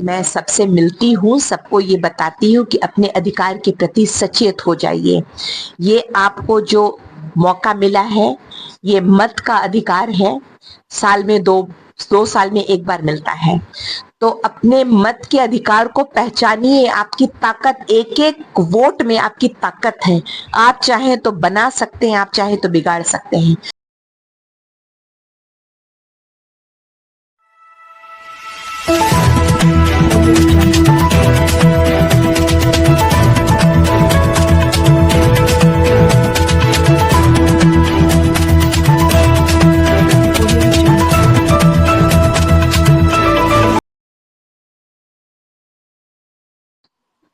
मैं सबसे मिलती हूँ, सबको ये बताती हूँ कि अपने अधिकार के प्रति सचेत हो जाइए। ये आपको जो मौका मिला है, ये मत का अधिकार है। साल में दो साल में एक बार मिलता है, तो अपने मत के अधिकार को पहचानिए। आपकी ताकत, एक एक वोट में आपकी ताकत है। आप चाहें तो बना सकते हैं, आप चाहें तो बिगाड़ सकते हैं।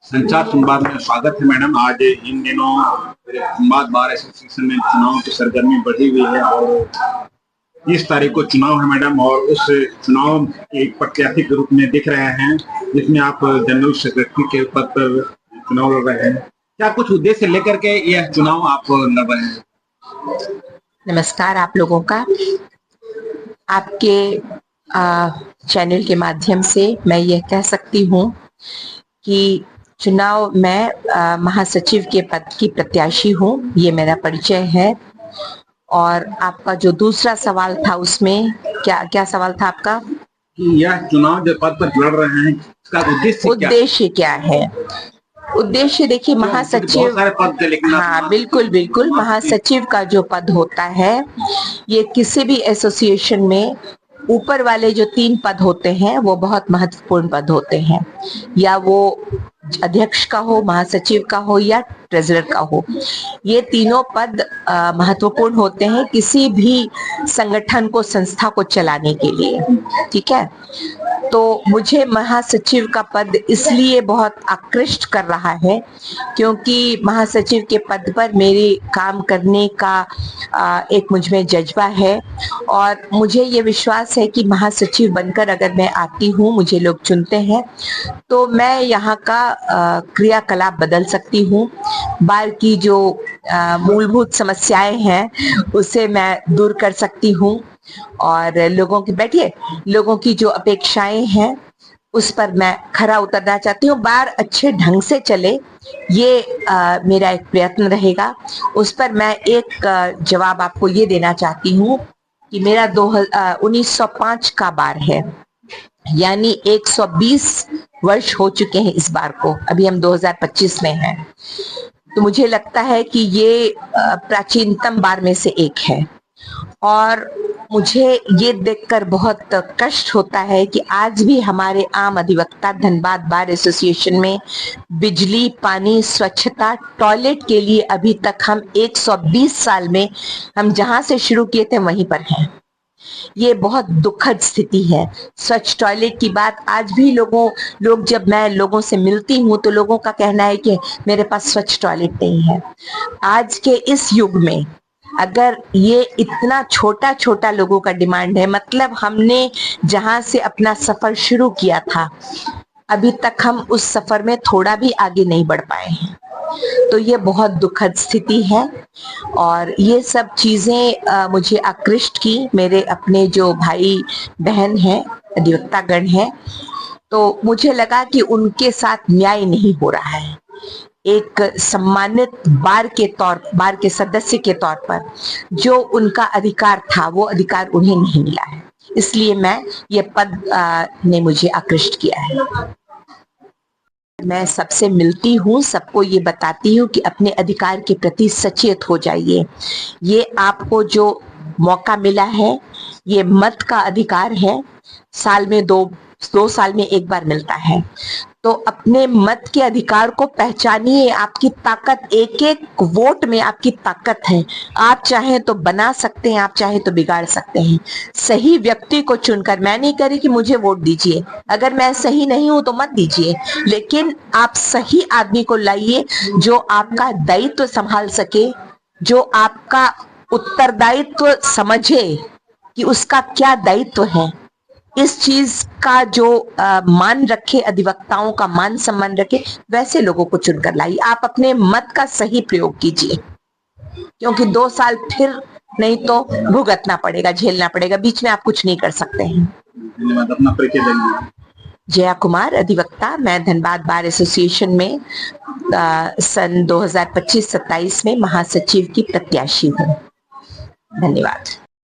संचार संवाद में स्वागत है मैडम। आज इन दिनों संवाद बार एसोसिएशन में चुनाव की सरगर्मी बढ़ी हुई है और 30 तारीख को चुनाव है मैडम, और उस चुनाव एक प्रत्याशी के रूप में दिख रहे हैं जिसमें आप जनरल सेक्रेटरी के पद पर चुनाव लड़ रहे हैं। क्या कुछ उद्देश्य लेकर के यह चुनाव आप लड़ रहे हैं? नमस्कार आप लोगों का। आपके चैनल के माध्यम से मैं यह कह सकती हूँ कि चुनाव मैं महासचिव के पद की प्रत्याशी हूँ, ये मेरा परिचय है। और आपका जो दूसरा सवाल था, उसमें क्या सवाल था आपका? यह चुनाव जो पद पर लड़ रहे हैं, इसका उद्देश्य क्या है? उद्देश्य देखिए, महासचिव, हाँ बिल्कुल बिल्कुल, महासचिव का जो पद होता है, ये किसी भी एसोसिएशन में ऊपर वाले जो 3 पद होते हैं वो बहुत महत्वपूर्ण पद होते हैं। या वो अध्यक्ष का हो, महासचिव का हो या ट्रेजरर का हो, ये तीनों पद महत्वपूर्ण होते हैं किसी भी संगठन को, संस्था को चलाने के लिए। ठीक है, तो मुझे महासचिव का पद इसलिए बहुत आकृष्ट कर रहा है क्योंकि महासचिव के पद पर मेरे काम करने का एक मुझ में जज्बा है। और मुझे ये विश्वास है कि महासचिव बनकर अगर मैं आती हूँ, मुझे लोग चुनते हैं, तो मैं यहाँ का क्रियाकलाप बदल सकती हूँ। बार की जो मूलभूत समस्याएं हैं उसे मैं दूर कर सकती हूँ, और लोगों की जो अपेक्षाएं हैं उस पर मैं खरा उतरना चाहती हूँ। बार अच्छे ढंग से चले, ये मेरा एक प्रयत्न रहेगा। उस पर मैं एक जवाब आपको ये देना चाहती हूँ कि मेरा 1905 का बार है, यानी 120 वर्ष हो चुके हैं इस बार को। अभी हम 2025 में हैं, तो मुझे लगता है कि ये प्राचीनतम बार में से एक है। और मुझे ये देखकर बहुत कष्ट होता है कि आज भी हमारे आम अधिवक्ता धनबाद बार एसोसिएशन में बिजली, पानी, स्वच्छता, टॉयलेट के लिए अभी तक हम 120 साल में हम जहां से शुरू किए थे वहीं पर हैं। ये बहुत दुखद स्थिति है। स्वच्छ टॉयलेट की बात आज भी लोग जब मैं लोगों से मिलती हूँ तो लोगों का कहना है कि मेरे पास स्वच्छ टॉयलेट नहीं है। आज के इस युग में अगर ये इतना छोटा छोटा लोगों का डिमांड है, मतलब हमने जहां से अपना सफर शुरू किया था अभी तक हम उस सफर में थोड़ा भी आगे नहीं बढ़ पाए हैं, तो ये बहुत दुखद स्थिति है। और ये सब चीजें मुझे आकृष्ट की। मेरे अपने जो भाई बहन हैं, अधिवक्तागण हैं, तो मुझे लगा कि उनके साथ न्याय नहीं हो रहा है। एक सम्मानित बार के सदस्य के तौर पर जो उनका अधिकार था, वो अधिकार उन्हें नहीं मिला है। इसलिए ये पद ने मुझे आकृष्ट किया है। मैं सबसे मिलती हूँ, सबको ये बताती हूँ कि अपने अधिकार के प्रति सचेत हो जाइए। ये आपको जो मौका मिला है, ये मत का अधिकार है। साल में दो साल में एक बार मिलता है, तो अपने मत के अधिकार को पहचानिए। आपकी ताकत, एक एक वोट में आपकी ताकत है। आप चाहें तो बना सकते हैं, आप चाहें तो बिगाड़ सकते हैं। सही व्यक्ति को चुनकर, मैं नहीं कह रही कि मुझे वोट दीजिए, अगर मैं सही नहीं हूं तो मत दीजिए, लेकिन आप सही आदमी को लाइए जो आपका दायित्व संभाल सके, जो आपका उत्तरदायित्व समझे कि उसका क्या दायित्व है। इस चीज का जो मान रखे, अधिवक्ताओं का मान सम्मान रखे, वैसे लोगों को चुनकर लाइए। आप अपने मत का सही प्रयोग कीजिए, क्योंकि 2 साल फिर नहीं तो भुगतना पड़ेगा, झेलना पड़ेगा। बीच में आप कुछ नहीं कर सकते हैं। धन्यवाद। अपना परिचय देंगे। जया कुमार, अधिवक्ता। मैं धनबाद बार एसोसिएशन में सन 2025-27 में महासचिव की प्रत्याशी हूँ। धन्यवाद।